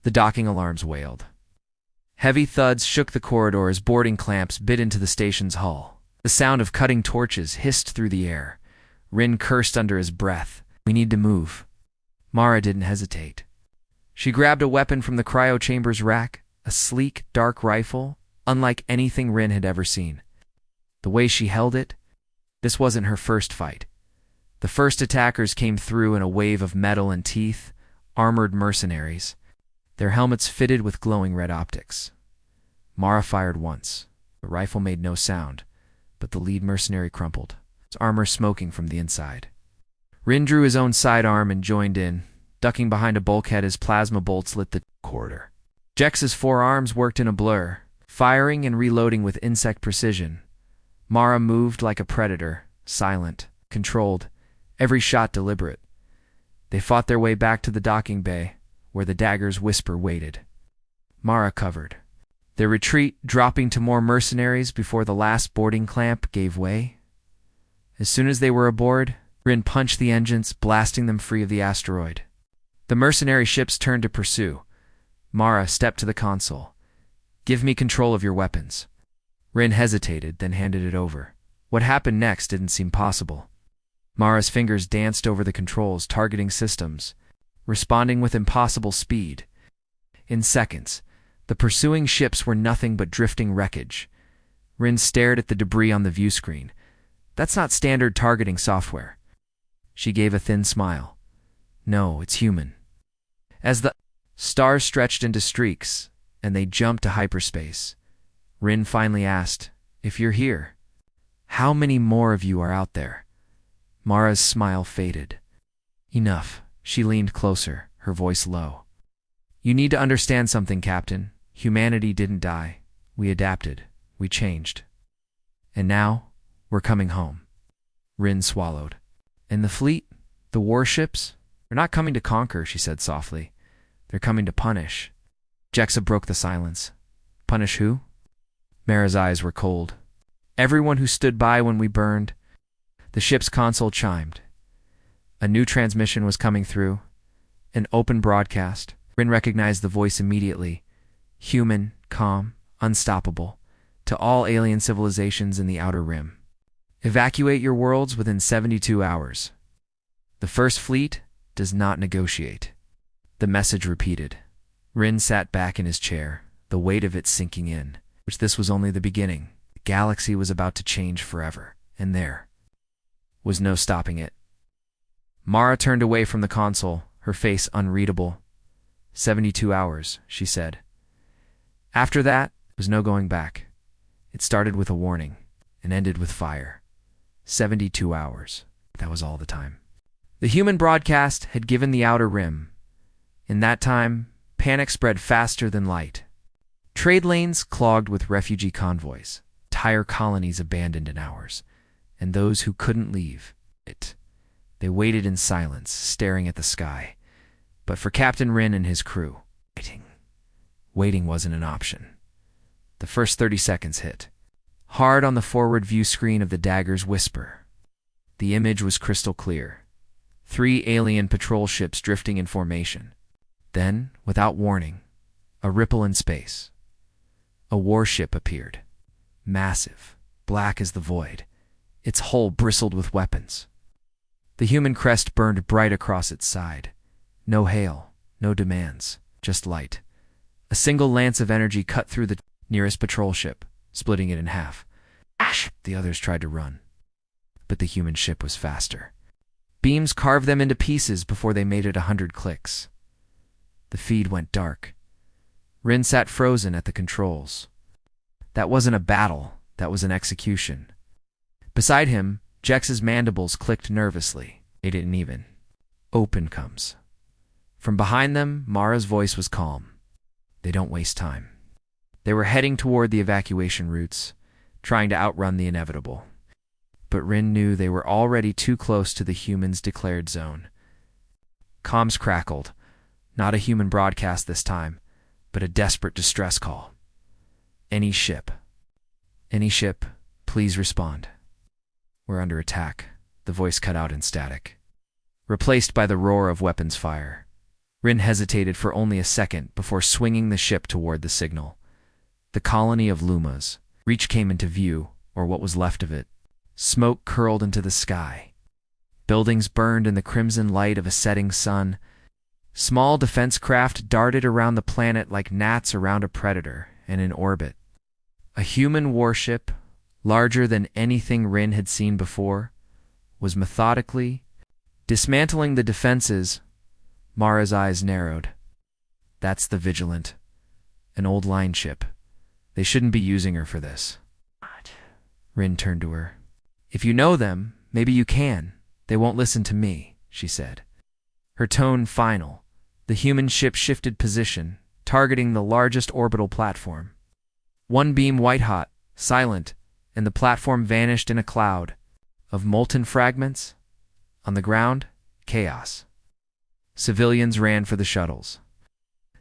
The docking alarms wailed. Heavy thuds shook the corridor as boarding clamps bit into the station's hull. The sound of cutting torches hissed through the air. Ryn cursed under his breath. We need to move. Mara didn't hesitate. She grabbed a weapon from the cryo-chamber's rack, a sleek, dark rifle, unlike anything Ryn had ever seen. The way she held it, this wasn't her first fight. The first attackers came through in a wave of metal and teeth, armored mercenaries, their helmets fitted with glowing red optics. Mara fired once. The rifle made no sound, but the lead mercenary crumpled, his armor smoking from the inside. Ryn drew his own sidearm and joined in, ducking behind a bulkhead as plasma bolts lit the corridor. Jex's forearms worked in a blur, firing and reloading with insect precision. Mara moved like a predator, silent, controlled, every shot deliberate. They fought their way back to the docking bay, where the dagger's whisper waited. Mara covered, their retreat dropping to more mercenaries before the last boarding clamp gave way. As soon as they were aboard, Ryn punched the engines, blasting them free of the asteroid. The mercenary ships turned to pursue. Mara stepped to the console. Give me control of your weapons. Ryn hesitated, then handed it over. What happened next didn't seem possible. Mara's fingers danced over the controls, targeting systems, responding with impossible speed. In seconds, the pursuing ships were nothing but drifting wreckage. Ryn stared at the debris on the view screen. That's not standard targeting software. She gave a thin smile. No, it's human. As the stars stretched into streaks, and they jumped to hyperspace, Ryn finally asked, if you're here, how many more of you are out there? Mara's smile faded. Enough. She leaned closer, her voice low. You need to understand something, Captain. Humanity didn't die. We adapted. We changed. And now, we're coming home. Ryn swallowed. And the fleet? The warships? They're not coming to conquer, she said softly. They're coming to punish. Jexa broke the silence. Punish who? Mara's eyes were cold. Everyone who stood by when we burned. The ship's console chimed. A new transmission was coming through. An open broadcast. Ryn recognized the voice immediately. Human, calm, unstoppable. To all alien civilizations in the Outer Rim. Evacuate your worlds within 72 hours. The First Fleet does not negotiate. The message repeated. Ryn sat back in his chair, the weight of it sinking in. Which this was only the beginning. The galaxy was about to change forever, and there was no stopping it. Mara turned away from the console, her face unreadable. 72 hours, she said. After that, there was no going back. It started with a warning, and ended with fire. 72 hours. That was all the time. The human broadcast had given the Outer Rim. In that time, panic spread faster than light. Trade lanes clogged with refugee convoys, entire colonies abandoned in hours, and those who couldn't leave it. They waited in silence, staring at the sky. But for Captain Ryn and his crew, waiting wasn't an option. The first 30 seconds hit. Hard on the forward view screen of the dagger's whisper. The image was crystal clear. 3 alien patrol ships drifting in formation. Then, without warning, a ripple in space. A warship appeared. Massive, black as the void. Its hull bristled with weapons. The human crest burned bright across its side. No hail, no demands, just light. A single lance of energy cut through the nearest patrol ship, splitting it in half. The others tried to run, but the human ship was faster. Beams carved them into pieces before they made it 100 clicks. The feed went dark. Ryn sat frozen at the controls. That wasn't a battle, that was an execution. Beside him, Jex's mandibles clicked nervously. They didn't even. Open comes. From behind them, Mara's voice was calm. They don't waste time. They were heading toward the evacuation routes, trying to outrun the inevitable. But Ryn knew they were already too close to the humans' declared zone. Comms crackled. Not a human broadcast this time, but a desperate distress call. Any ship, please respond. We're under attack. The voice cut out in static, replaced by the roar of weapons fire. Ryn hesitated for only a second before swinging the ship toward the signal. The colony of Lumas. Reach came into view, or what was left of it. Smoke curled into the sky. Buildings burned in the crimson light of a setting sun. Small defense craft darted around the planet like gnats around a predator and in orbit. A human warship, larger than anything Ryn had seen before, was methodically dismantling the defenses. Mara's eyes narrowed. That's the Vigilant. An old line ship. They shouldn't be using her for this. Ryn turned to her. If you know them, maybe you can. They won't listen to me, she said. Her tone final. The human ship shifted position, targeting the largest orbital platform. One beam white-hot, silent, and the platform vanished in a cloud of molten fragments. On the ground, chaos. Civilians ran for the shuttles.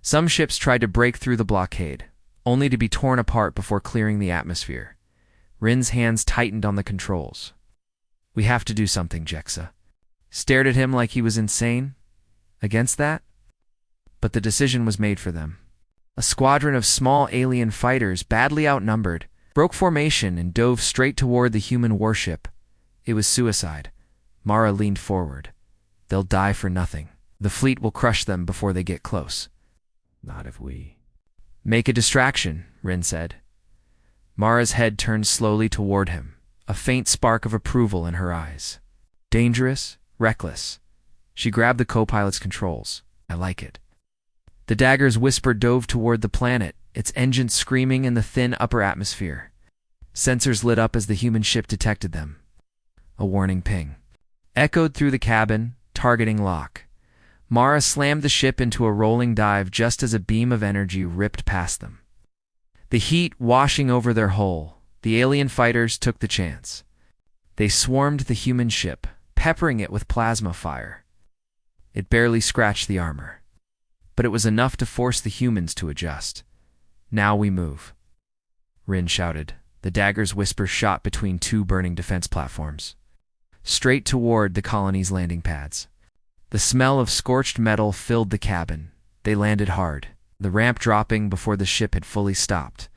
Some ships tried to break through the blockade, only to be torn apart before clearing the atmosphere. Ryn's hands tightened on the controls. We have to do something, Jexa. Stared at him like he was insane. Against that? But the decision was made for them. A squadron of small alien fighters, badly outnumbered, broke formation and dove straight toward the human warship. It was suicide. Mara leaned forward. They'll die for nothing. The fleet will crush them before they get close. Not if we... Make a distraction, Ryn said. Mara's head turned slowly toward him, a faint spark of approval in her eyes. Dangerous, reckless. She grabbed the co-pilot's controls. I like it. The Dagger's whisper dove toward the planet, its engines screaming in the thin upper atmosphere. Sensors lit up as the human ship detected them. A warning ping echoed through the cabin, targeting lock. Mara slammed the ship into a rolling dive just as a beam of energy ripped past them. The heat washing over their hull, the alien fighters took the chance. They swarmed the human ship, peppering it with plasma fire. It barely scratched the armor, but it was enough to force the humans to adjust. Now we move, Ryn shouted. The Dagger's whisper shot between two burning defense platforms, straight toward the colony's landing pads. The smell of scorched metal filled the cabin. They landed hard, the ramp dropping before the ship had fully stopped.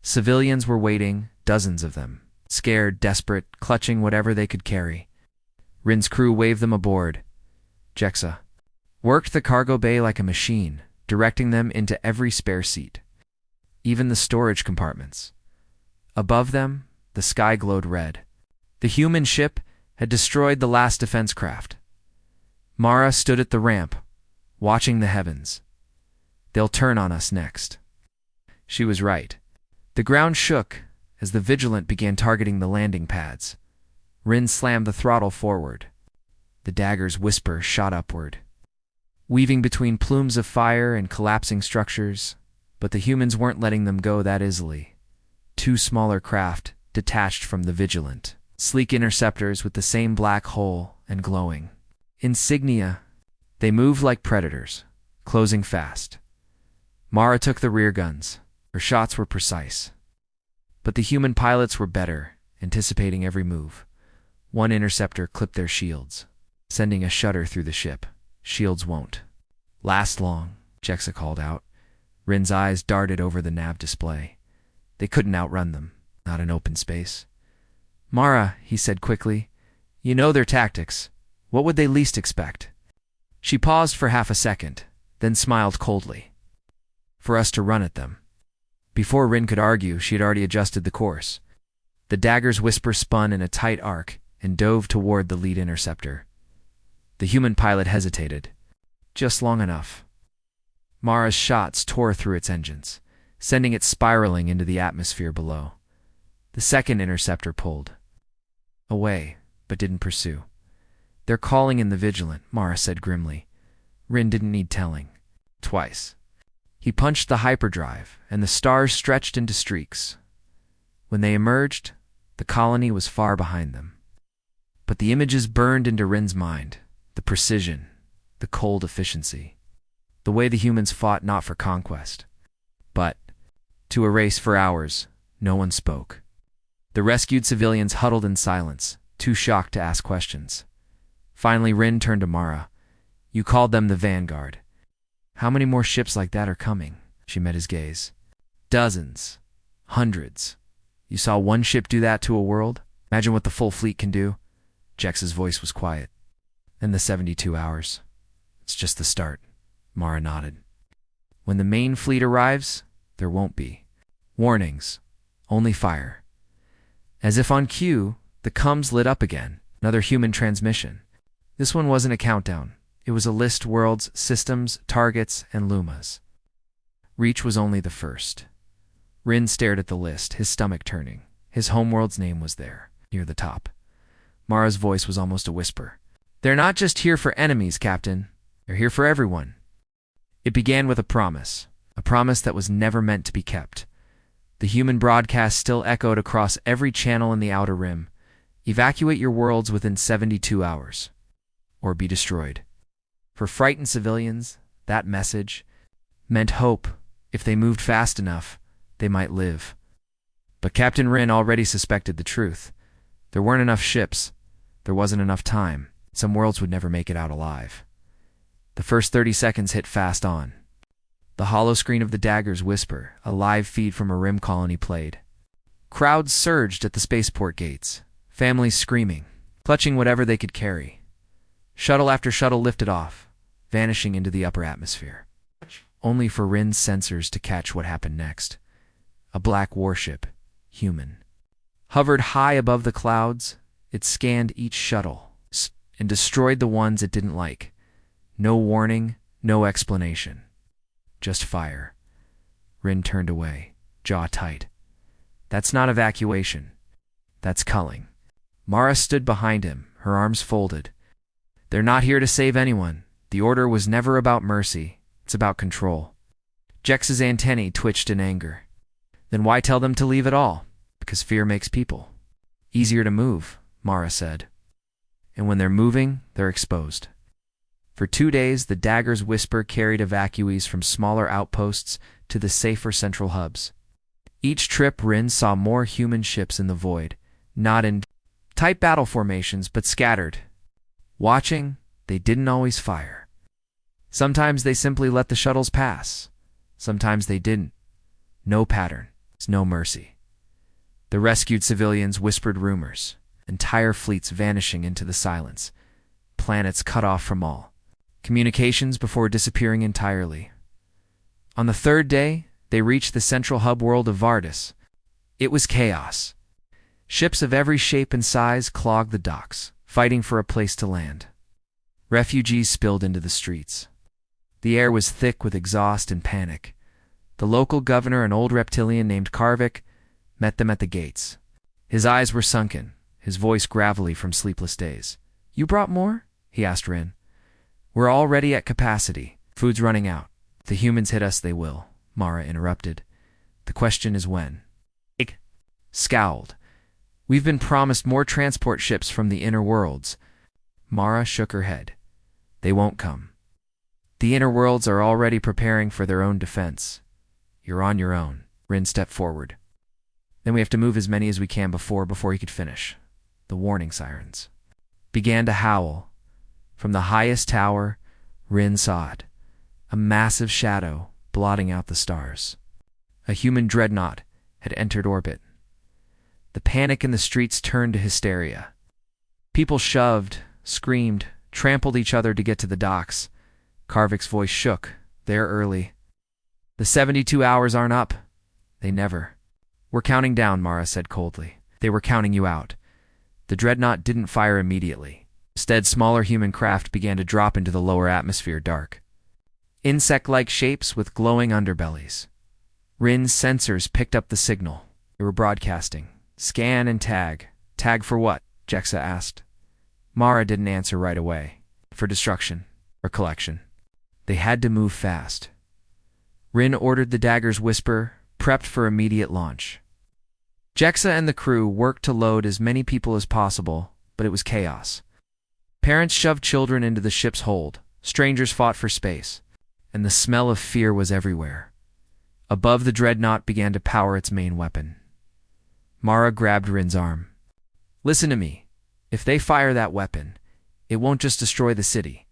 Civilians were waiting, dozens of them, scared, desperate, clutching whatever they could carry. Ryn's crew waved them aboard. Jexa worked the cargo bay like a machine, directing them into every spare seat, even the storage compartments. Above them, the sky glowed red. The human ship had destroyed the last defense craft. Mara stood at the ramp, watching the heavens. They'll turn on us next. She was right. The ground shook as the Vigilant began targeting the landing pads. Ryn slammed the throttle forward. The Dagger's whisper shot upward, weaving between plumes of fire and collapsing structures, but the humans weren't letting them go that easily. Two smaller craft detached from the Vigilant, sleek interceptors with the same black hull and glowing insignia. They moved like predators, closing fast. Mara took the rear guns. Her shots were precise. But the human pilots were better, anticipating every move. One interceptor clipped their shields, sending a shudder through the ship. Shields won't last long, Jexa called out. Ryn's eyes darted over the nav display. They couldn't outrun them, not in open space. Mara, he said quickly, you know their tactics. What would they least expect? She paused for half a second, then smiled coldly. For us to run at them. Before Ryn could argue, she had already adjusted the course. The Dagger's whisper spun in a tight arc and dove toward the lead interceptor. The human pilot hesitated, just long enough. Mara's shots tore through its engines, sending it spiraling into the atmosphere below. The second interceptor pulled away, but didn't pursue. They're calling in the Vigilant, Mara said grimly. Ryn didn't need telling. Twice. He punched the hyperdrive, and the stars stretched into streaks. When they emerged, the colony was far behind them. But the images burned into Ryn's mind. The precision, the cold efficiency. The way the humans fought not for conquest, but to erase for hours. No one spoke. The rescued civilians huddled in silence, too shocked to ask questions. Finally, Ryn turned to Mara. You called them the Vanguard. How many more ships like that are coming? She met his gaze. Dozens. Hundreds. You saw one ship do that to a world? Imagine what the full fleet can do. Jex's voice was quiet. And the 72 hours. It's just the start. Mara nodded. When the main fleet arrives, there won't be warnings, only fire. As if on cue, the comms lit up again. Another human transmission. This one wasn't a countdown. It was a list: worlds, systems, targets, and lumas. Reach was only the first. Ryn stared at the list, his stomach turning. His homeworld's name was there, near the top. Mara's voice was almost a whisper. They're not just here for enemies, Captain. They're here for everyone. It began with a promise that was never meant to be kept. The human broadcast still echoed across every channel in the Outer Rim. Evacuate your worlds within 72 hours, or be destroyed. For frightened civilians, that message meant hope. If they moved fast enough, they might live. But Captain Ryn already suspected the truth. There weren't enough ships. There wasn't enough time. Some worlds would never make it out alive. The first 30 seconds hit fast on. The hollow screen of the Dagger's whisper, a live feed from a Rim colony, played. Crowds surged at the spaceport gates, families screaming, clutching whatever they could carry. Shuttle after shuttle lifted off, vanishing into the upper atmosphere. Only for Ryn's sensors to catch what happened next. A black warship, human, hovered high above the clouds. It scanned each shuttle and destroyed the ones it didn't like. No warning, no explanation. Just fire. Ryn turned away, jaw tight. That's not evacuation. That's culling. Mara stood behind him, her arms folded. They're not here to save anyone. The order was never about mercy. It's about control. Jex's antennae twitched in anger. Then why tell them to leave at all? Because fear makes people easier to move, Mara said. And when they're moving, they're exposed. For 2 days, the Dagger's whisper carried evacuees from smaller outposts to the safer central hubs. Each trip, Ryn saw more human ships in the void, not in tight battle formations, but scattered. Watching, they didn't always fire. Sometimes they simply let the shuttles pass. Sometimes they didn't. No pattern, no mercy. The rescued civilians whispered rumors, entire fleets vanishing into the silence, planets cut off from all communications before disappearing entirely. On the 3rd day, they reached the central hub world of Vardis. It was chaos. Ships of every shape and size clogged the docks, fighting for a place to land. Refugees spilled into the streets. The air was thick with exhaust and panic. The local governor, an old reptilian named Karvik, met them at the gates. His eyes were sunken, his voice gravelly from sleepless days. You brought more? He asked Ryn. We're already at capacity. Food's running out. If the humans hit us, they will, Mara interrupted. The question is when. Ig scowled. We've been promised more transport ships from the inner worlds. Mara shook her head. They won't come. The inner worlds are already preparing for their own defense. You're on your own. Ryn stepped forward. Then we have to move as many as we can before he could finish. The warning sirens began to howl. From the highest tower, Ryn saw it. A massive shadow blotting out the stars. A human dreadnought had entered orbit. The panic in the streets turned to hysteria. People shoved, screamed, trampled each other to get to the docks. Karvik's voice shook, there early. The 72 hours aren't up. They never. We're counting down, Mara said coldly. They were counting you out. The dreadnought didn't fire immediately. Instead, smaller human craft began to drop into the lower atmosphere dark. Insect-like shapes with glowing underbellies. Ryn's sensors picked up the signal. They were broadcasting. Scan and tag. Tag for what? Jexa asked. Mara didn't answer right away. For destruction or collection. They had to move fast. Ryn ordered the Dagger's whisper, prepped for immediate launch. Jexa and the crew worked to load as many people as possible, but it was chaos. Parents shoved children into the ship's hold. Strangers fought for space. And the smell of fear was everywhere. Above, the dreadnought began to power its main weapon. Mara grabbed Ryn's arm. Listen to me. If they fire that weapon, it won't just destroy the city.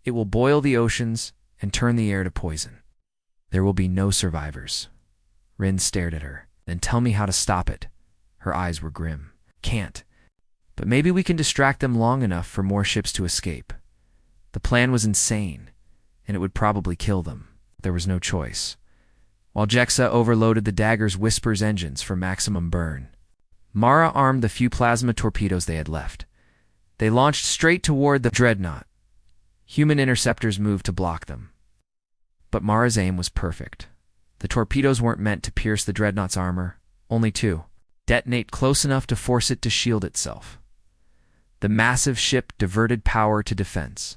It will boil the oceans and turn the air to poison. There will be no survivors. Ryn stared at her. Then tell me how to stop it. Her eyes were grim. Can't. But maybe we can distract them long enough for more ships to escape. The plan was insane, and it would probably kill them. There was no choice. While Jexa overloaded the dagger's Whisper's engines for maximum burn, Mara armed the few plasma torpedoes they had left. They launched straight toward the dreadnought. Human interceptors moved to block them. But Mara's aim was perfect. The torpedoes weren't meant to pierce the dreadnought's armor, only to detonate close enough to force it to shield itself. The massive ship diverted power to defense,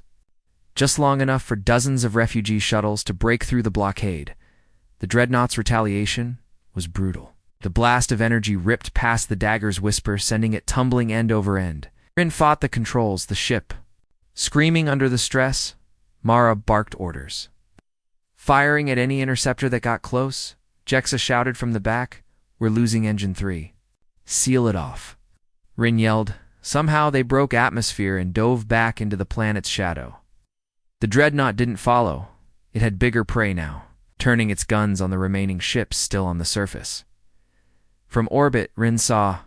just long enough for dozens of refugee shuttles to break through the blockade. The dreadnought's retaliation was brutal. The blast of energy ripped past the dagger's Whisper, sending it tumbling end over end. Ryn fought the controls, the ship. Screaming under the stress, Mara barked orders. Firing at any interceptor that got close, Jexa shouted from the back, "We're losing Engine 3. Seal it off." Ryn yelled. Somehow they broke atmosphere and dove back into the planet's shadow. The dreadnought didn't follow. It had bigger prey now, turning its guns on the remaining ships still on the surface. From orbit, Ryn saw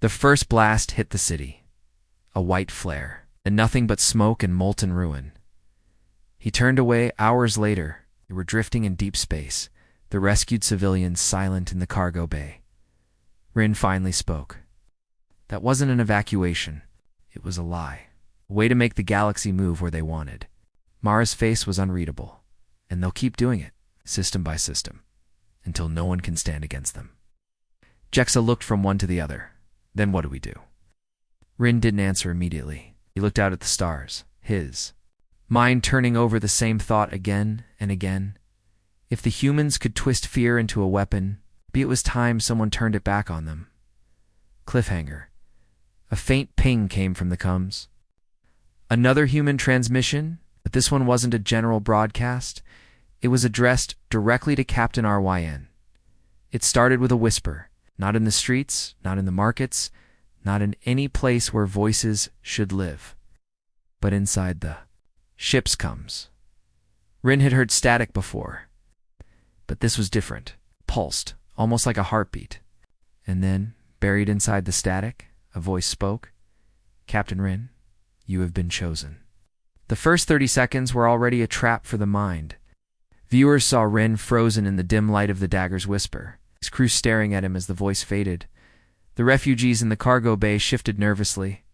the first blast hit the city. A white flare, and nothing but smoke and molten ruin. He turned away. Hours later, they were drifting in deep space, the rescued civilians silent in the cargo bay. Ryn finally spoke. That wasn't an evacuation. It was a lie. A way to make the galaxy move where they wanted. Mara's face was unreadable, and they'll keep doing it, system by system, until no one can stand against them. Jexa looked from one to the other. Then what do we do? Ryn didn't answer immediately. He looked out at the stars, his mind turning over the same thought again and again. If the humans could twist fear into a weapon, maybe it was time someone turned it back on them. Cliffhanger. A faint ping came from the comms. Another human transmission, but this one wasn't a general broadcast. It was addressed directly to Captain Ryn. It started with a whisper. Not in the streets, not in the markets, not in any place where voices should live, but inside the ship's comms. Ryn had heard static before, but this was different. Pulsed, almost like a heartbeat. And then, buried inside the static, a voice spoke. Captain Ryn, you have been chosen. The first 30 seconds were already a trap for the mind. Viewers saw Ryn frozen in the dim light of the dagger's Whisper, his crew staring at him as the voice faded. The refugees in the cargo bay shifted nervously.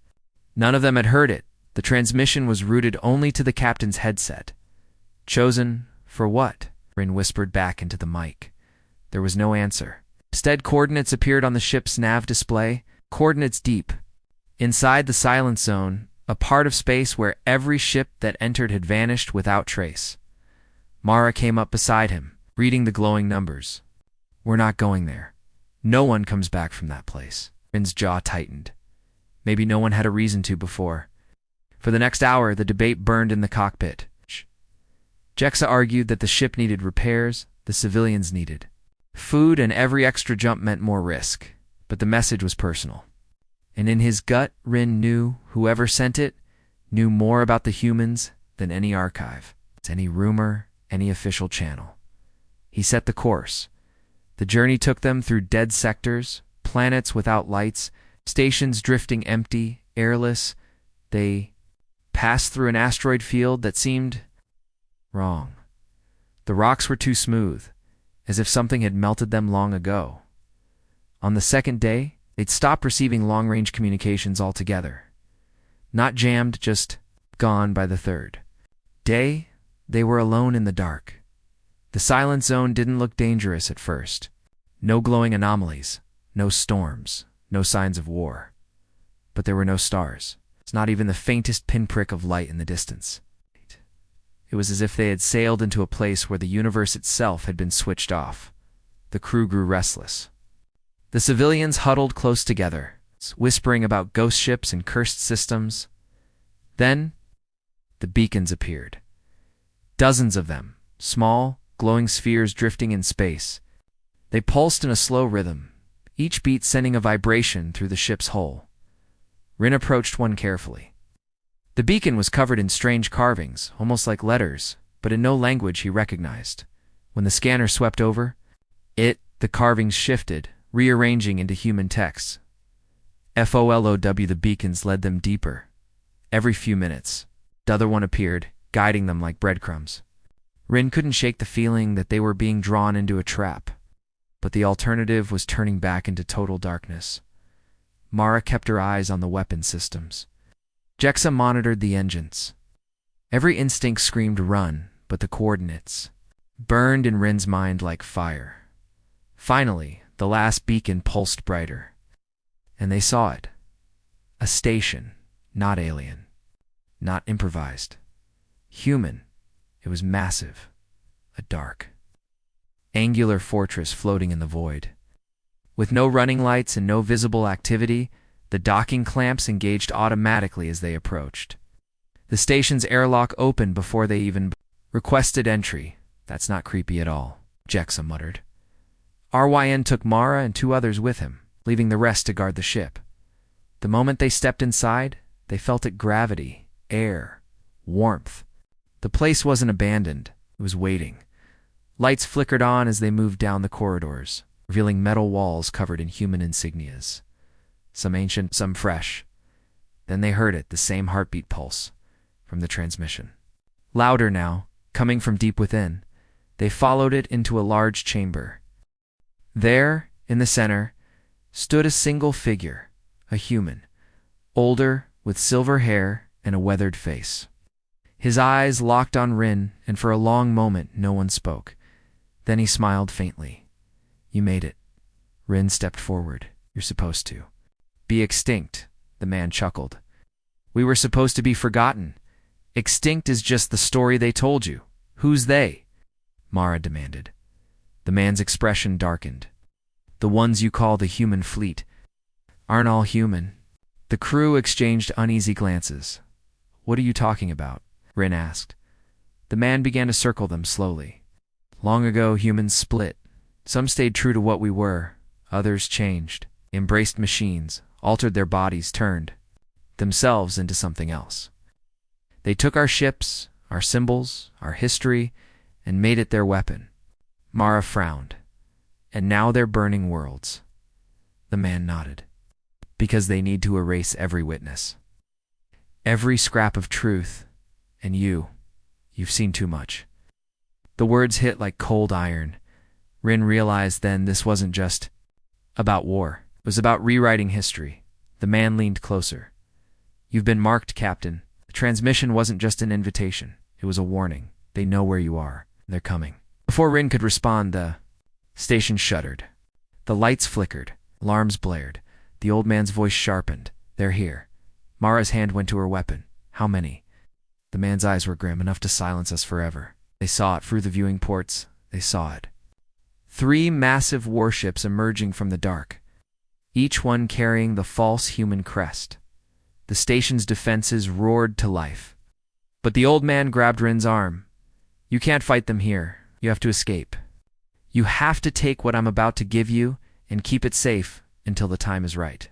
None of them had heard it. The transmission was routed only to the captain's headset. Chosen for what? Ryn whispered back into the mic. There was no answer. Instead, coordinates appeared on the ship's nav display, coordinates deep. Inside the silent zone, a part of space where every ship that entered had vanished without trace. Mara came up beside him, reading the glowing numbers. We're not going there. No one comes back from that place. Ryn's jaw tightened. Maybe no one had a reason to before. For the next hour, the debate burned in the cockpit. Jexa argued that the ship needed repairs, the civilians needed food, and every extra jump meant more risk. But the message was personal. And in his gut, Ryn knew whoever sent it knew more about the humans than any archive, any rumor, any official channel. He set the course. The journey took them through dead sectors, planets without lights, stations drifting empty, airless. They passed through an asteroid field that seemed wrong. The rocks were too smooth, as if something had melted them long ago. On the second day, they'd stopped receiving long-range communications altogether. Not jammed, just gone by the third day. They were alone in the dark. The silent zone didn't look dangerous at first. No glowing anomalies, no storms, no signs of war. But there were no stars. It's not even the faintest pinprick of light in the distance. It was as if they had sailed into a place where the universe itself had been switched off. The crew grew restless. The civilians huddled close together, whispering about ghost ships and cursed systems. Then, the beacons appeared. Dozens of them, small, glowing spheres drifting in space. They pulsed in a slow rhythm, each beat sending a vibration through the ship's hull. Ryn approached one carefully. The beacon was covered in strange carvings, almost like letters, but in no language he recognized. When the scanner swept over, the carvings shifted, rearranging into human texts. FOLOW, the beacons led them deeper. Every few minutes, the other one appeared, guiding them like breadcrumbs. Ryn couldn't shake the feeling that they were being drawn into a trap, but the alternative was turning back into total darkness. Mara kept her eyes on the weapon systems. Jexa monitored the engines. Every instinct screamed run, but the coordinates burned in Ryn's mind like fire. Finally, the last beacon pulsed brighter, and they saw it. A station, not alien, not improvised. Human. It was massive, a dark, angular fortress floating in the void. With no running lights and no visible activity, the docking clamps engaged automatically as they approached. The station's airlock opened before they even requested entry. That's not creepy at all, Jexa muttered. Ryn took Mara and 2 others with him, leaving the rest to guard the ship. The moment they stepped inside, they felt it: gravity, air, warmth. The place wasn't abandoned, it was waiting. Lights flickered on as they moved down the corridors, revealing metal walls covered in human insignias. Some ancient, some fresh. Then they heard it, the same heartbeat pulse, from the transmission. Louder now, coming from deep within, they followed it into a large chamber. There, in the center, stood a single figure, a human, older, with silver hair and a weathered face. His eyes locked on Ryn, and for a long moment no one spoke. Then he smiled faintly. "You made it." Ryn stepped forward. "You're supposed to be extinct," the man chuckled. "We were supposed to be forgotten. Extinct is just the story they told you." "Who's they?" Mara demanded. The man's expression darkened. "The ones you call the human fleet aren't all human." The crew exchanged uneasy glances. "What are you talking about?" Ryn asked. The man began to circle them slowly. "Long ago, humans split. Some stayed true to what we were. Others changed, embraced machines, altered their bodies, turned themselves into something else. They took our ships, our symbols, our history, and made it their weapon." Mara frowned. "And now they're burning worlds." The man nodded. "Because they need to erase every witness. Every scrap of truth. And you've seen too much." The words hit like cold iron. Ryn realized then this wasn't just about war. It was about rewriting history. The man leaned closer. "You've been marked, Captain. The transmission wasn't just an invitation. It was a warning. They know where you are. They're coming." Before Ryn could respond, the station shuddered. The lights flickered. Alarms blared. The old man's voice sharpened. "They're here." Mara's hand went to her weapon. "How many?" The man's eyes were grim, enough to silence us forever. They saw it through the viewing ports. They saw it. 3 massive warships emerging from the dark, each one carrying the false human crest. The station's defenses roared to life. But the old man grabbed Ryn's arm. "You can't fight them here. You have to escape. You have to take what I'm about to give you and keep it safe until the time is right."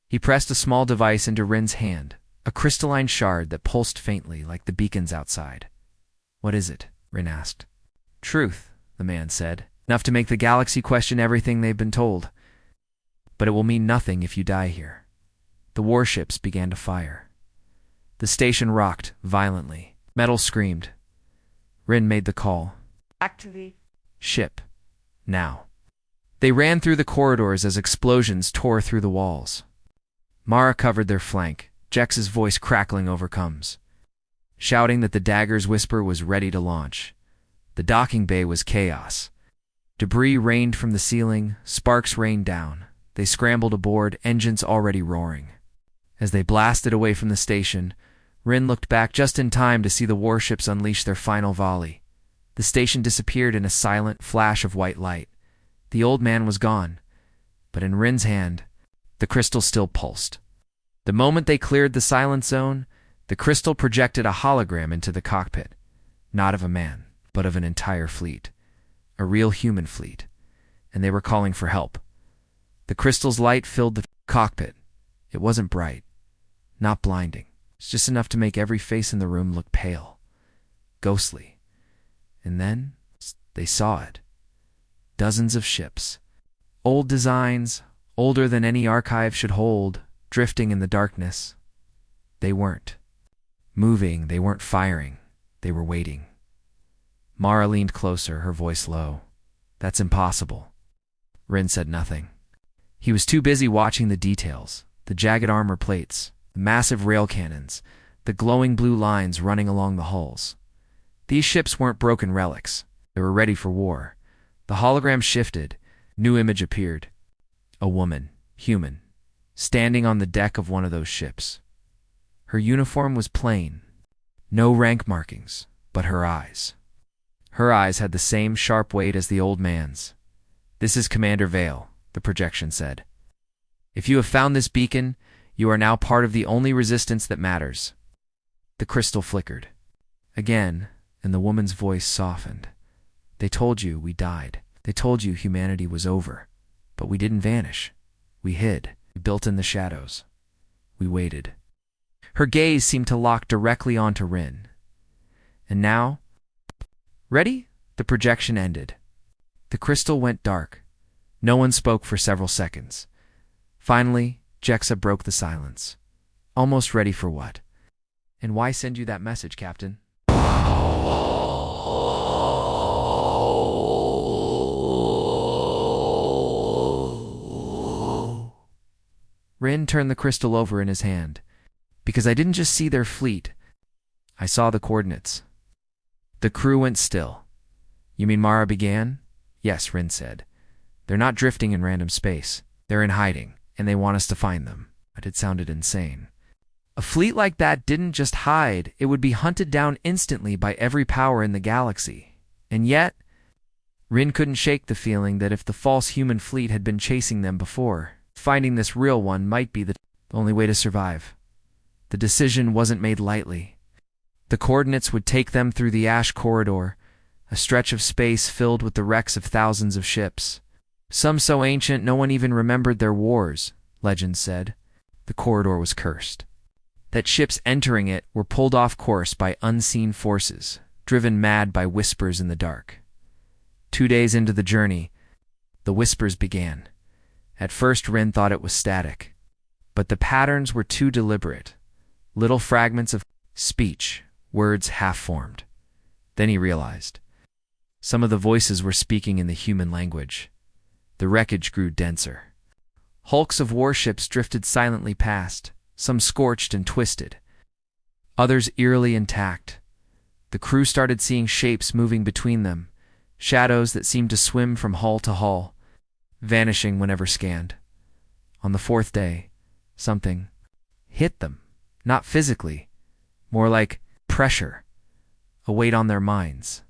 He pressed a small device into Ryn's hand, a crystalline shard that pulsed faintly like the beacons outside. "What is it?" Ryn asked. "Truth," the man said. "Enough to make the galaxy question everything they've been told. But it will mean nothing if you die here." The warships began to fire. The station rocked violently. Metal screamed. Ryn made the call. "Activate ship. Now." They ran through the corridors as explosions tore through the walls. Mara covered their flank, Jex's voice crackling over comms, shouting that the dagger's whisper was ready to launch. The docking bay was chaos. Debris rained from the ceiling, sparks rained down. They scrambled aboard, engines already roaring. As they blasted away from the station, Ryn looked back just in time to see the warships unleash their final volley. The station disappeared in a silent flash of white light. The old man was gone, but in Ryn's hand, the crystal still pulsed. The moment they cleared the silent zone, the crystal projected a hologram into the cockpit, not of a man, but of an entire fleet, a real human fleet, and they were calling for help. The crystal's light filled the cockpit. It wasn't bright, not blinding. It's just enough to make every face in the room look pale, ghostly. And then they saw it. Dozens of ships. Old designs, older than any archive should hold, drifting in the darkness. They weren't moving, they weren't firing, they were waiting. Mara leaned closer, her voice low. "That's impossible." Ryn said nothing. He was too busy watching the details, the jagged armor plates, the massive rail cannons, the glowing blue lines running along the hulls. These ships weren't broken relics. They were ready for war. The hologram shifted. New image appeared. A woman, human, standing on the deck of one of those ships. Her uniform was plain. No rank markings, but her eyes. Her eyes had the same sharp weight as the old man's. "This is Commander Vale," the projection said. "If you have found this beacon, you are now part of the only resistance that matters." The crystal flickered. Again, and the woman's voice softened. "They told you we died. They told you humanity was over. But we didn't vanish. We hid. We built in the shadows. We waited." Her gaze seemed to lock directly onto Ryn. And now, "Ready?" The projection ended. The crystal went dark. No one spoke for several seconds. Finally, Jexa broke the silence. "Almost ready for what? And why send you that message, Captain?" Ryn turned the crystal over in his hand. "Because I didn't just see their fleet. I saw the coordinates." The crew went still. "You mean Mara began?" "Yes," Ryn said. "They're not drifting in random space. They're in hiding, and they want us to find them." But it sounded insane. A fleet like that didn't just hide. It would be hunted down instantly by every power in the galaxy. And yet, Ryn couldn't shake the feeling that if the false human fleet had been chasing them before, finding this real one might be the only way to survive. The decision wasn't made lightly. The coordinates would take them through the ash corridor, a stretch of space filled with the wrecks of thousands of ships. Some so ancient no one even remembered their wars, legends said. The corridor was cursed. That ships entering it were pulled off course by unseen forces, driven mad by whispers in the dark. 2 days into the journey, the whispers began. At first Ryn thought it was static, but the patterns were too deliberate. Little fragments of speech, words half-formed. Then he realized. Some of the voices were speaking in the human language. The wreckage grew denser. Hulks of warships drifted silently past, some scorched and twisted, others eerily intact. The crew started seeing shapes moving between them, shadows that seemed to swim from hull to hull, vanishing whenever scanned. On the 4th day, something hit them, not physically, more like pressure, a weight on their minds.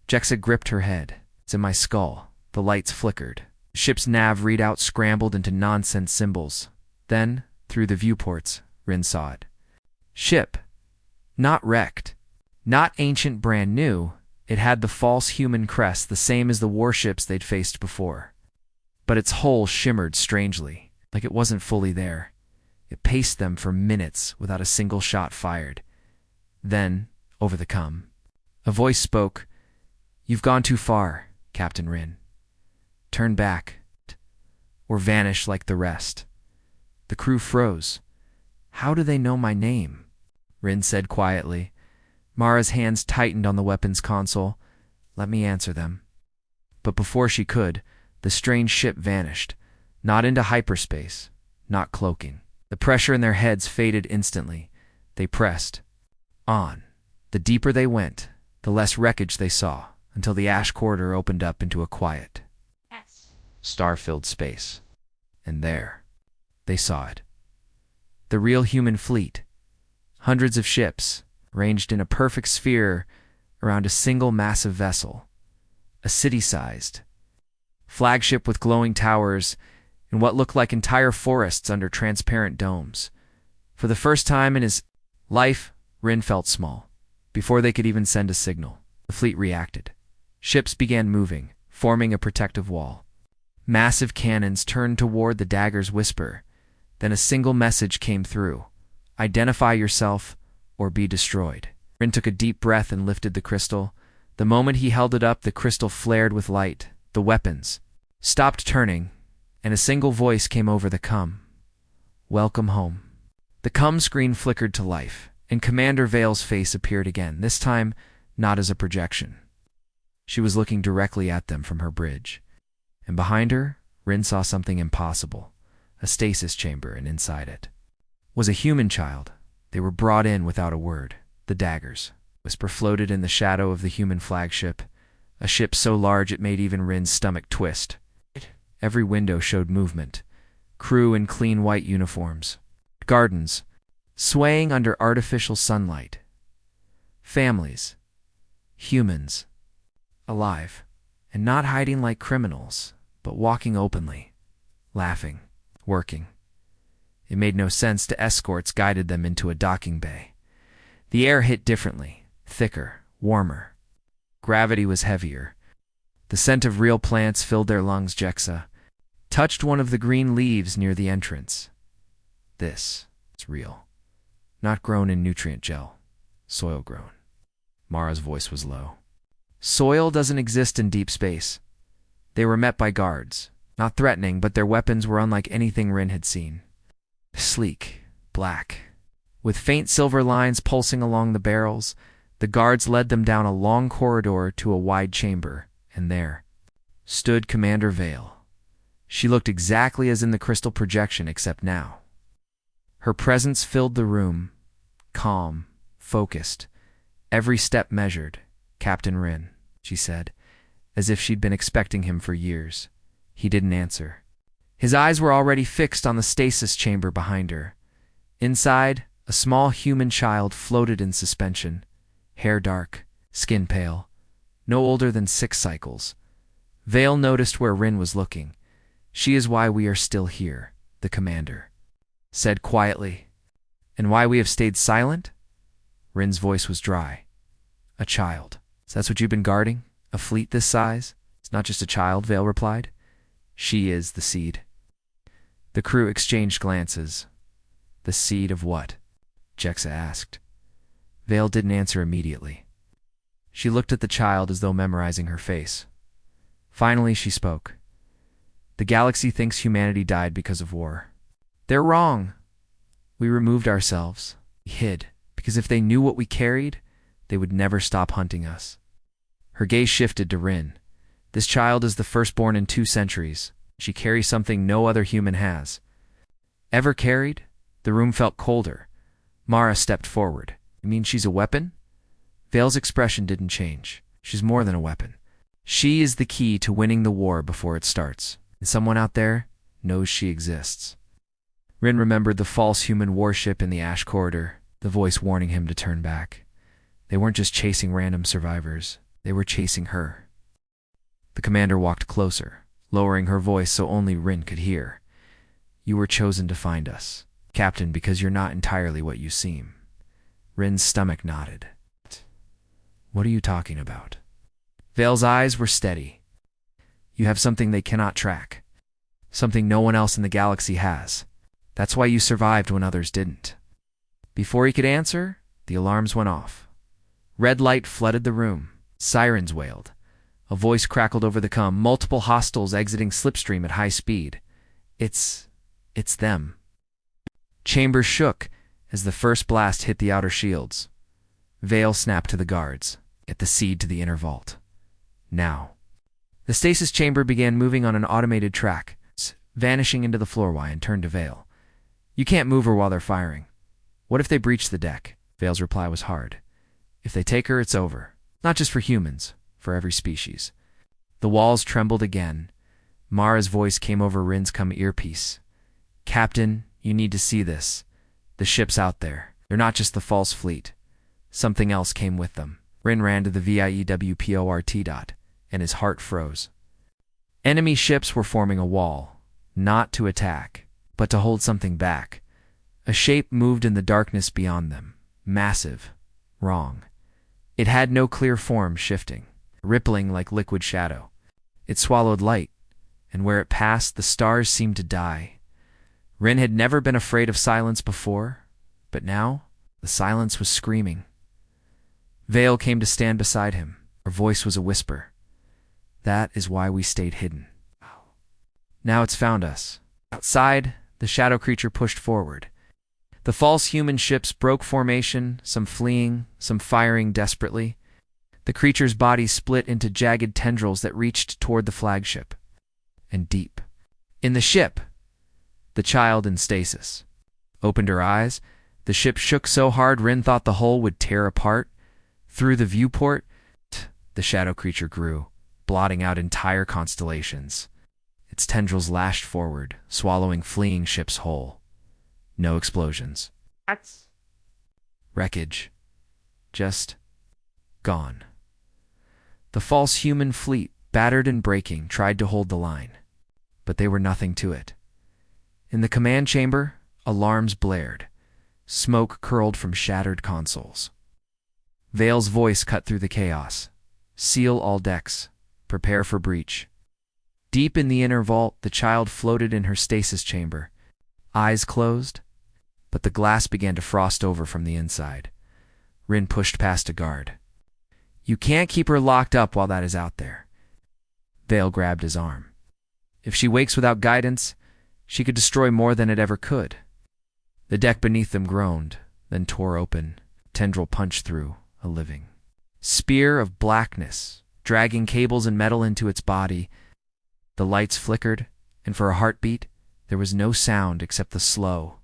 Jexa gripped her head. "It's in my skull." The lights flickered. The ship's nav readout scrambled into nonsense symbols. Then, through the viewports, Ryn saw it. Ship. Not wrecked. Not ancient brand new. It had the false human crest, the same as the warships they'd faced before. But its hull shimmered strangely, like it wasn't fully there. It paced them for minutes without a single shot fired. Then, over the comm, a voice spoke. "You've gone too far, Captain Ryn. Turn back, or vanish like the rest." The crew froze. "How do they know my name?" Ryn said quietly. Mara's hands tightened on the weapons console. "Let me answer them." But before she could, the strange ship vanished, not into hyperspace, not cloaking. The pressure in their heads faded instantly. They pressed on. The deeper they went, the less wreckage they saw, until the ash corridor opened up into a quiet, star-filled space. And there, they saw it. The real human fleet. Hundreds of ships, ranged in a perfect sphere around a single massive vessel. A city-sized flagship with glowing towers and what looked like entire forests under transparent domes. For the first time in his life, Ryn felt small. Before they could even send a signal, the fleet reacted. Ships began moving, forming a protective wall. Massive cannons turned toward the dagger's whisper. Then a single message came through. "Identify yourself or be destroyed." Ryn took a deep breath and lifted the crystal. The moment he held it up, the crystal flared with light. The weapons stopped turning, and a single voice came over the com. "Welcome home." The com screen flickered to life, and Commander Vale's face appeared again, this time not as a projection. She was looking directly at them from her bridge. And behind her, Ryn saw something impossible, a stasis chamber, and inside it was a human child. They were brought in without a word. The daggers. Whisper floated in the shadow of the human flagship, a ship so large it made even Ryn's stomach twist. Every window showed movement, crew in clean white uniforms, gardens swaying under artificial sunlight, families, humans, alive, and not hiding like criminals, but walking openly, laughing, working. It made no sense to escorts guided them into a docking bay. The air hit differently, thicker, warmer. Gravity was heavier. The scent of real plants filled their lungs. Jexa touched one of the green leaves near the entrance. This is real. Not grown in nutrient gel. Soil grown. Mara's voice was low. Soil doesn't exist in deep space. They were met by guards. Not threatening, but their weapons were unlike anything Ryn had seen. Sleek, black, with faint silver lines pulsing along the barrels. The guards led them down a long corridor to a wide chamber, and there stood Commander Vale. She looked exactly as in the crystal projection, except now her presence filled the room, calm, focused, every step measured. "Captain Ryn," she said, as if she'd been expecting him for years. He didn't answer. His eyes were already fixed on the stasis chamber behind her. Inside, a small human child floated in suspension, hair dark, skin pale, no older than 6 cycles. Vale noticed where Ryn was looking. "She is why we are still here," the commander said quietly. "And why we have stayed silent?" Ryn's voice was dry. "A child. So that's what you've been guarding? A fleet this size?" "It's not just a child," Vale replied. "She is the seed." The crew exchanged glances. "The seed of what?" Jexa asked. Vale didn't answer immediately. She looked at the child as though memorizing her face. Finally, she spoke. "The galaxy thinks humanity died because of war. They're wrong. We removed ourselves. We hid, because if they knew what we carried, they would never stop hunting us." Her gaze shifted to Ryn. "This child is the firstborn in 2 centuries. She carries something no other human has." "Ever carried?" The room felt colder. Mara stepped forward. "You mean she's a weapon?" Vale's expression didn't change. "She's more than a weapon. She is the key to winning the war before it starts. And someone out there knows she exists." Ryn remembered the false human warship in the ash corridor, the voice warning him to turn back. They weren't just chasing random survivors. They were chasing her. The commander walked closer, lowering her voice so only Ryn could hear. "You were chosen to find us, Captain, because you're not entirely what you seem." Ryn's stomach nodded. "What are you talking about?" Vale's eyes were steady. "You have something they cannot track. Something no one else in the galaxy has. That's why you survived when others didn't." Before he could answer, the alarms went off. Red light flooded the room. Sirens wailed. A voice crackled over the com. Multiple hostiles exiting slipstream at high speed. It's them." Chambers shook as the first blast hit the outer shields. Vale snapped to the guards. "Get the seed to the inner vault. Now." The stasis chamber began moving on an automated track, vanishing into the floorway, and turned to Vale. "You can't move her while they're firing. What if they breach the deck?" Vale's reply was hard. "If they take her, it's over. Not just for humans, for every species." The walls trembled again. Mara's voice came over Ryn's earpiece. "Captain, you need to see this. The ship's out there. They're not just the false fleet. Something else came with them." Ryn ran to the VIEWPORT, and his heart froze. Enemy ships were forming a wall, not to attack, but to hold something back. A shape moved in the darkness beyond them, massive, wrong. It had no clear form, shifting, rippling like liquid shadow. It swallowed light, and where it passed, the stars seemed to die. Ryn had never been afraid of silence before, but now the silence was screaming. Vale came to stand beside him. Her voice was a whisper. That is why we stayed hidden. Now it's found us. Outside, the shadow creature pushed forward. The false human ships broke formation, some fleeing, some firing desperately. The creature's body split into jagged tendrils that reached toward the flagship. And deep. In the ship, the child in stasis opened her eyes. The ship shook so hard Ryn thought the hull would tear apart. Through the viewport, the shadow creature grew, blotting out entire constellations. Its tendrils lashed forward, swallowing fleeing ships whole. No explosions. Wreckage. Just gone. The false human fleet, battered and breaking, tried to hold the line. But they were nothing to it. In the command chamber, alarms blared. Smoke curled from shattered consoles. Vale's voice cut through the chaos. Seal all decks. Prepare for breach. Deep in the inner vault, the child floated in her stasis chamber. Eyes closed, but the glass began to frost over from the inside. Ryn pushed past a guard. You can't keep her locked up while that is out there. Vale grabbed his arm. If she wakes without guidance, she could destroy more than it ever could. The deck beneath them groaned, then tore open. Tendril punched through, a living spear of blackness, dragging cables and metal into its body. The lights flickered, and for a heartbeat, there was no sound except the slow,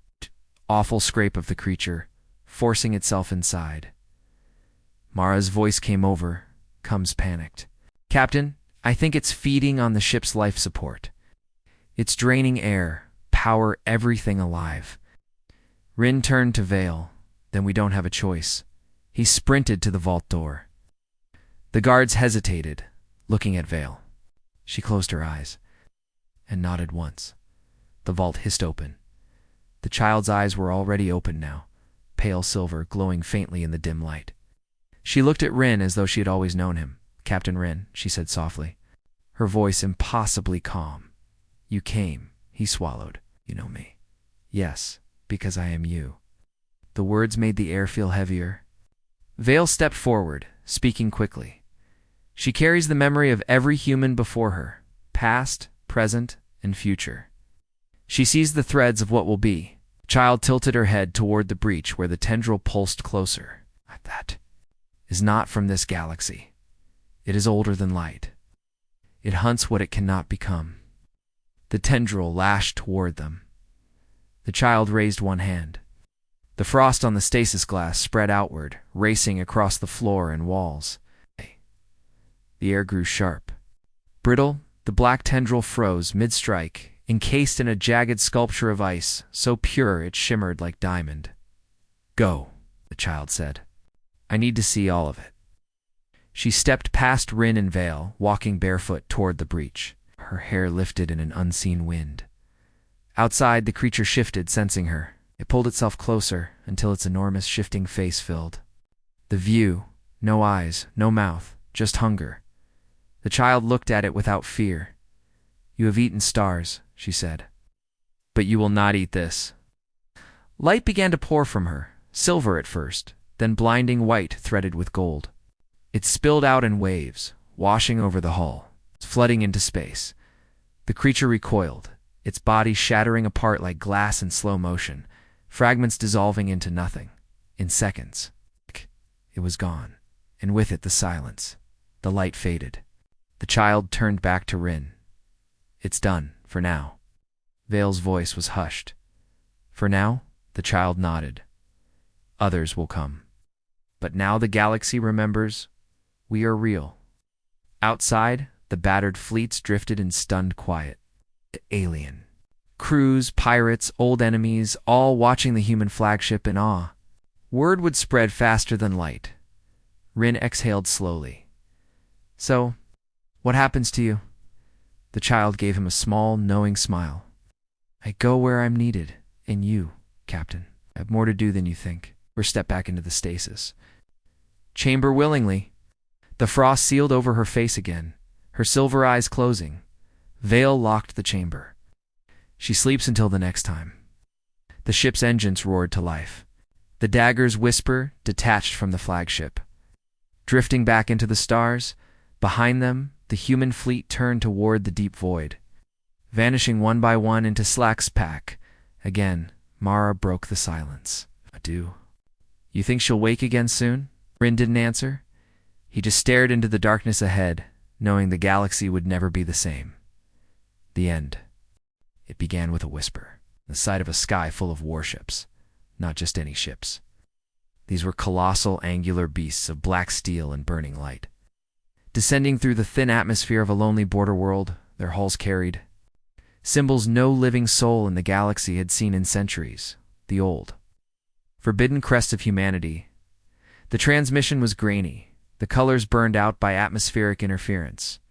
awful scrape of the creature, forcing itself inside. Mara's voice came over. Comes panicked. Captain, I think it's feeding on the ship's life support. It's draining air, power, everything alive. Ryn turned to Vale. Then we don't have a choice. He sprinted to the vault door. The guards hesitated, looking at Vale. She closed her eyes and nodded once. The vault hissed open. The child's eyes were already open now, pale silver glowing faintly in the dim light. She looked at Ryn as though she had always known him. Captain Ryn, she said softly, her voice impossibly calm. You came, he swallowed. You know me. Yes, because I am you. The words made the air feel heavier. Vale stepped forward, speaking quickly. She carries the memory of every human before her, past, present, and future. She sees the threads of what will be. The child tilted her head toward the breach where the tendril pulsed closer. That is not from this galaxy. It is older than light. It hunts what it cannot become. The tendril lashed toward them. The child raised one hand. The frost on the stasis glass spread outward, racing across the floor and walls. The air grew sharp. Brittle, the black tendril froze mid-strike, encased in a jagged sculpture of ice, so pure it shimmered like diamond. Go, the child said. I need to see all of it. She stepped past Ryn and Vale, walking barefoot toward the breach. Her hair lifted in an unseen wind. Outside, the creature shifted, sensing her. It pulled itself closer until its enormous shifting face filled. The view, no eyes, no mouth, just hunger. The child looked at it without fear. You have eaten stars, she said. But you will not eat this. Light began to pour from her, silver at first, then blinding white threaded with gold. It spilled out in waves, washing over the hull, flooding into space. The creature recoiled, its body shattering apart like glass in slow motion, fragments dissolving into nothing. In seconds, it was gone, and with it the silence. The light faded. The child turned back to Ryn. It's done, for now. Vale's voice was hushed. For now, the child nodded. Others will come. But now the galaxy remembers we are real. Outside, the battered fleets drifted in stunned quiet. Alien. Crews, pirates, old enemies, all watching the human flagship in awe. Word would spread faster than light. Ryn exhaled slowly. So, what happens to you? The child gave him a small, knowing smile. I go where I'm needed, and you, Captain, have more to do than you think. Or step back into the stasis. Chamber willingly. The frost sealed over her face again, her silver eyes closing. Vale locked the chamber. She sleeps until the next time. The ship's engines roared to life. The daggers whisper, detached from the flagship. Drifting back into the stars, behind them, the human fleet turned toward the deep void. Vanishing one by one into Slack's pack, again, Mara broke the silence. Adieu. You think she'll wake again soon? Ryn didn't answer. He just stared into the darkness ahead, knowing the galaxy would never be the same. The end. It began with a whisper, the sight of a sky full of warships, not just any ships. These were colossal angular beasts of black steel and burning light. Descending through the thin atmosphere of a lonely border world, their hulls carried symbols no living soul in the galaxy had seen in centuries, the old, forbidden crest of humanity. The transmission was grainy, the colors burned out by atmospheric interference.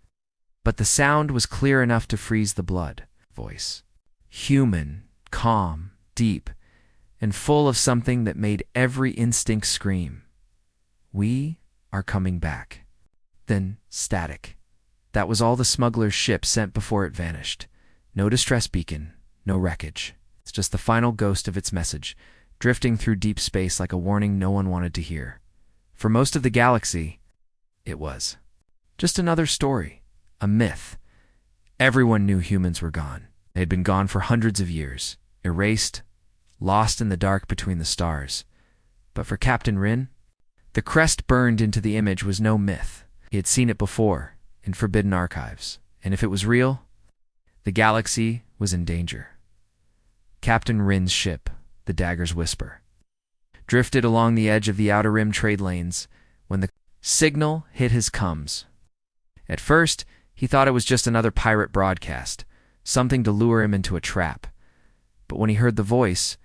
But the sound was clear enough to freeze the blood. Voice. Human, calm, deep, and full of something that made every instinct scream. We are coming back. Then static. That was all the smuggler's ship sent before it vanished. No distress beacon, no wreckage. It's just the final ghost of its message, drifting through deep space like a warning no one wanted to hear. For most of the galaxy, it was just another story, a myth. Everyone knew humans were gone. They had been gone for hundreds of years, erased, lost in the dark between the stars. But for Captain Ryn, the crest burned into the image was no myth. He had seen it before, in forbidden archives, and if it was real, the galaxy was in danger. Captain Ryn's ship, the Dagger's Whisper, drifted along the edge of the Outer Rim trade lanes when the signal hit his comms. At first, he thought it was just another pirate broadcast, something to lure him into a trap. But when he heard the voice,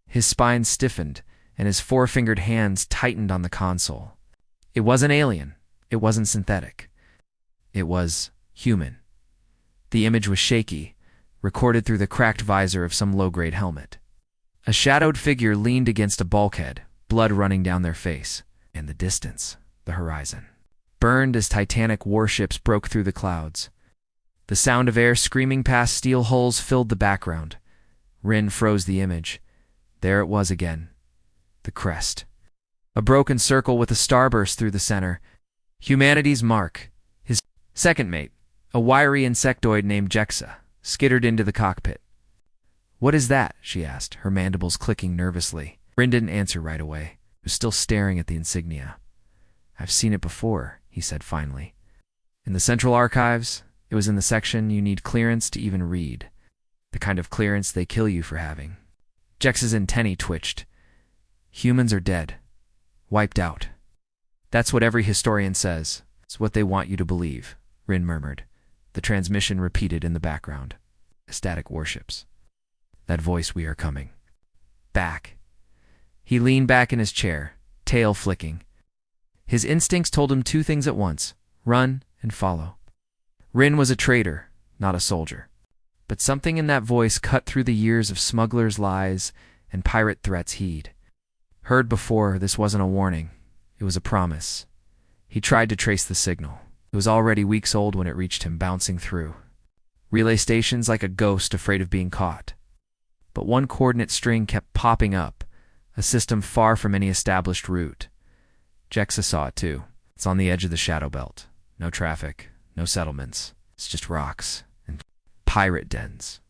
his spine stiffened and his four-fingered hands tightened on the console. It wasn't alien. It wasn't synthetic. It was human. The image was shaky, recorded through the cracked visor of some low-grade helmet. A shadowed figure leaned against a bulkhead, blood running down their face. In the distance, the horizon burned as Titanic warships broke through the clouds. The sound of air screaming past steel hulls filled the background. Ryn froze the image. There it was again. The crest. A broken circle with a starburst through the center. Humanity's mark. His second mate, a wiry insectoid named Jexa, skittered into the cockpit. "What is that?" she asked, her mandibles clicking nervously. Ryn didn't answer right away. He was still staring at the insignia. "I've seen it before," he said finally. "In the Central Archives, it was in the section you need clearance to even read. The kind of clearance they kill you for having." Jex's antennae twitched. "Humans are dead. Wiped out." "That's what every historian says. It's what they want you to believe," Ryn murmured. The transmission repeated in the background. Static warships. That voice, "We are coming." Back. He leaned back in his chair, tail flicking. His instincts told him two things at once: run and follow. Ryn was a traitor, not a soldier. But something in that voice cut through the years of smugglers' lies and pirate threats he'd heard before. This wasn't a warning. It was a promise. He tried to trace the signal. It was already weeks old when it reached him, bouncing through relay stations like a ghost afraid of being caught. But one coordinate string kept popping up, a system far from any established route. Jexa saw it too. It's on the edge of the shadow belt. No traffic, no settlements. It's just rocks and pirate dens.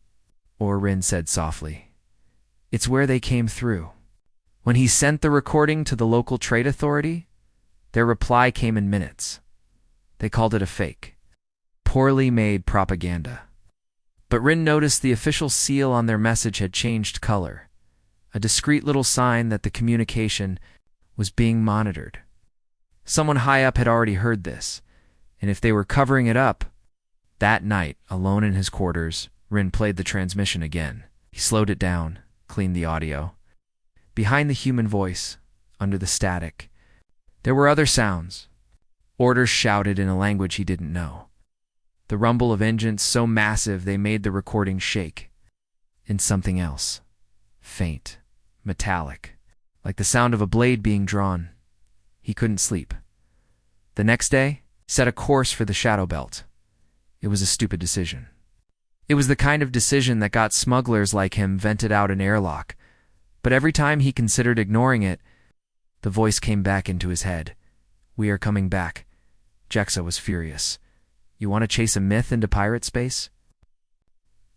Or, Ryn said softly, "It's where they came through." When he sent the recording to the local trade authority, their reply came in minutes. They called it a fake. Poorly made propaganda. But Ryn noticed the official seal on their message had changed color, a discreet little sign that the communication was being monitored. Someone high up had already heard this, and if they were covering it up... That night, alone in his quarters, Ryn played the transmission again. He slowed it down, cleaned the audio. Behind the human voice, under the static, there were other sounds. Orders shouted in a language he didn't know. The rumble of engines so massive they made the recording shake. And something else. Faint, metallic, like the sound of a blade being drawn. He couldn't sleep. The next day, set a course for the shadow belt. It was a stupid decision. It was the kind of decision that got smugglers like him vented out an airlock. But every time he considered ignoring it, the voice came back into his head. We are coming back. Jexa was furious. You want to chase a myth into pirate space?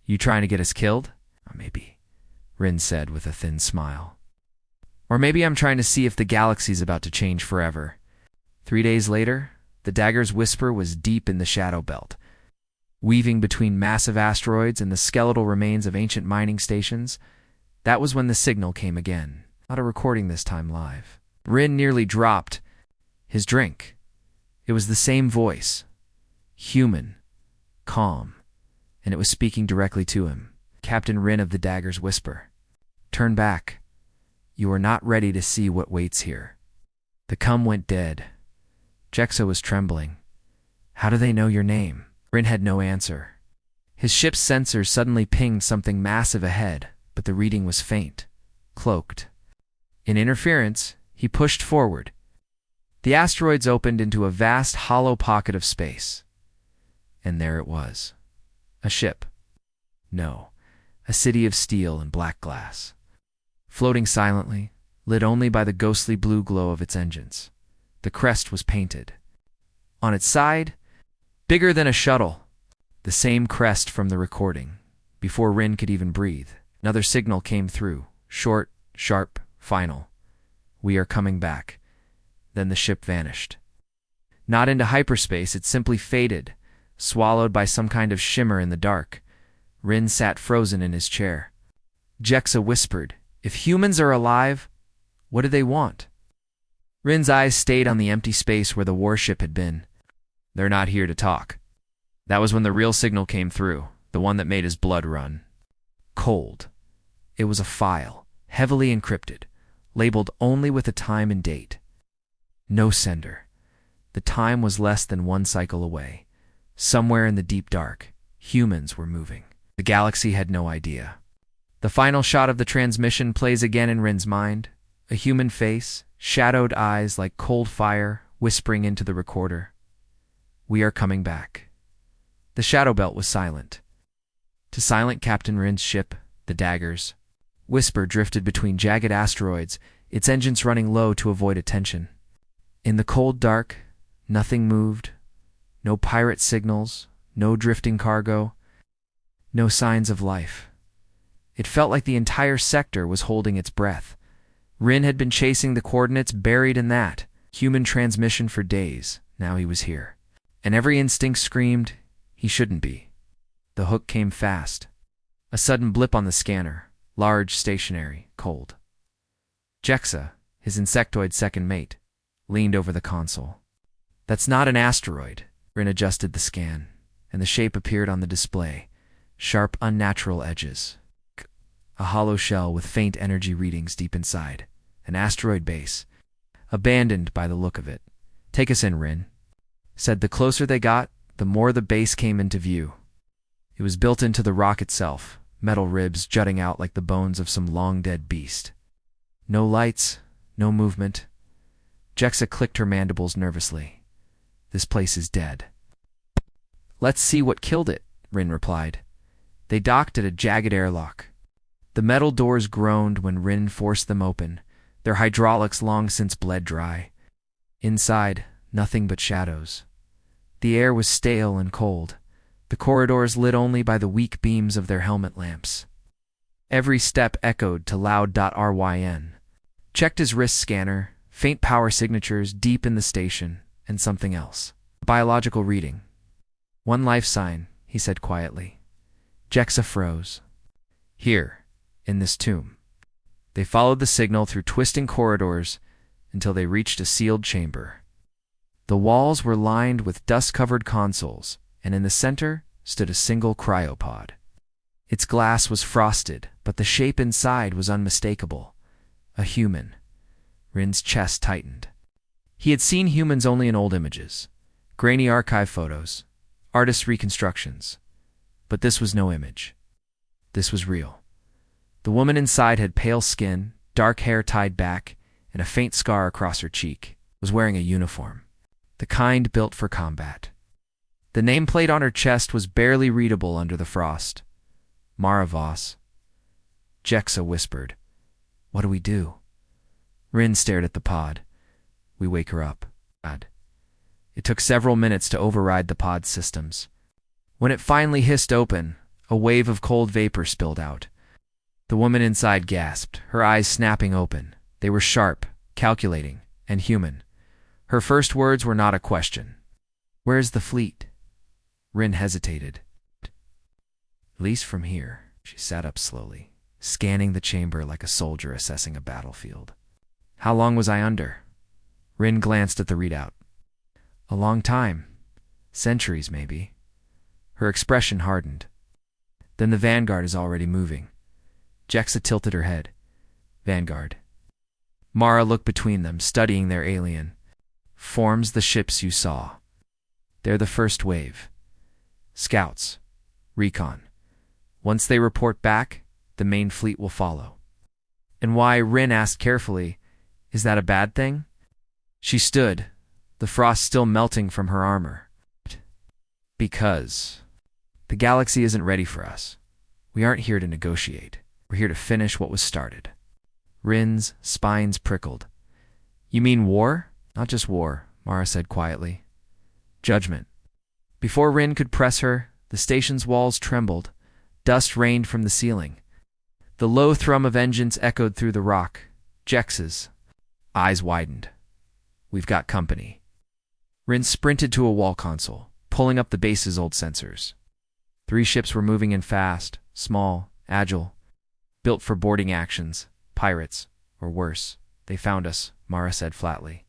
You trying to get us killed? Maybe, Ryn said with a thin smile. Or maybe I'm trying to see if the galaxy's about to change forever. 3 days later, the dagger's whisper was deep in the shadow belt. Weaving between massive asteroids and the skeletal remains of ancient mining stations, that was when the signal came again. Not a recording this time live. Ryn nearly dropped his drink. It was the same voice. Human. Calm. And it was speaking directly to him. Captain Ryn of the Dagger's whisper. Turn back. You are not ready to see what waits here. The cum went dead. Jexa was trembling. How do they know your name? Ryn had no answer. His ship's sensors suddenly pinged something massive ahead, but the reading was faint, cloaked. In interference, he pushed forward. The asteroids opened into a vast hollow pocket of space. And there it was. A ship. No, a city of steel and black glass. Floating silently, lit only by the ghostly blue glow of its engines. The crest was painted. On its side, bigger than a shuttle, the same crest from the recording. Before Ryn could even breathe, another signal came through, short, sharp, final. We are coming back. Then the ship vanished. Not into hyperspace, it simply faded, swallowed by some kind of shimmer in the dark. Ryn sat frozen in his chair. Jexa whispered, If humans are alive, what do they want? Ryn's eyes stayed on the empty space where the warship had been. They're not here to talk. That was when the real signal came through, the one that made his blood run. Cold. It was a file, heavily encrypted, labeled only with a time and date. No sender. The time was less than 1 cycle away. Somewhere in the deep dark, humans were moving. The galaxy had no idea. The final shot of the transmission plays again in Ryn's mind. A human face, shadowed eyes like cold fire, whispering into the recorder. We are coming back. The shadow belt was silent. To silent Captain Ryn's ship, the Dagger's whisper drifted between jagged asteroids, its engines running low to avoid attention. In the cold dark, nothing moved. No pirate signals, no drifting cargo, no signs of life. It felt like the entire sector was holding its breath. Ryn had been chasing the coordinates buried in that human transmission for days. Now he was here. And every instinct screamed, he shouldn't be. The hook came fast. A sudden blip on the scanner, large, stationary, cold. Jexa, his insectoid second mate, leaned over the console. That's not an asteroid. Ryn adjusted the scan, and the shape appeared on the display. Sharp, unnatural edges. A hollow shell with faint energy readings deep inside. An asteroid base. Abandoned by the look of it. Take us in, Ryn. Said the closer they got, the more the base came into view. It was built into the rock itself, metal ribs jutting out like the bones of some long-dead beast. No lights, no movement. Jexa clicked her mandibles nervously. This place is dead. Let's see what killed it, Ryn replied. They docked at a jagged airlock. The metal doors groaned when Ryn forced them open, their hydraulics long since bled dry. Inside, nothing but shadows. The air was stale and cold, the corridors lit only by the weak beams of their helmet lamps. Every step echoed to loud.ryn. Checked his wrist scanner, faint power signatures deep in the station, and something else. Biological reading. 1 life sign, he said quietly. Jexa froze. Here, in this tomb. They followed the signal through twisting corridors until they reached a sealed chamber. The walls were lined with dust-covered consoles, and in the center stood a single cryopod. Its glass was frosted, but the shape inside was unmistakable. A human. Ryn's chest tightened. He had seen humans only in old images, grainy archive photos, artists' reconstructions. But this was no image. This was real. The woman inside had pale skin, dark hair tied back, and a faint scar across her cheek. Was wearing a uniform. The kind built for combat. The nameplate on her chest was barely readable under the frost. Mara Voss. Jexa whispered. What do we do? Ryn stared at the pod. We wake her up. It took several minutes to override the pod's systems. When it finally hissed open, a wave of cold vapor spilled out. The woman inside gasped, her eyes snapping open. They were sharp, calculating, and human. Her first words were not a question. "Where's the fleet?" Ryn hesitated. "At least from here." She sat up slowly, scanning the chamber like a soldier assessing a battlefield. "How long was I under?" Ryn glanced at the readout. "A long time. Centuries, maybe." Her expression hardened. "Then the Vanguard is already moving." Jexa tilted her head. "Vanguard." Mara looked between them, studying their alien. "Forms the ships you saw. They're the first wave. Scouts. Recon. Once they report back, the main fleet will follow." "And why?" Ryn asked carefully. "Is that a bad thing?" She stood, the frost still melting from her armor. "Because the galaxy isn't ready for us. We aren't here to negotiate. We're here to finish what was started." Ryn's spines prickled. "You mean war?" "Not just war," Mara said quietly. "Judgment." Before Ryn could press her, the station's walls trembled. Dust rained from the ceiling. The low thrum of engines echoed through the rock. Jex's eyes widened. "We've got company." Ryn sprinted to a wall console, pulling up the base's old sensors. 3 ships were moving in fast, small, agile, built for boarding actions. Pirates, or worse. "They found us," Mara said flatly.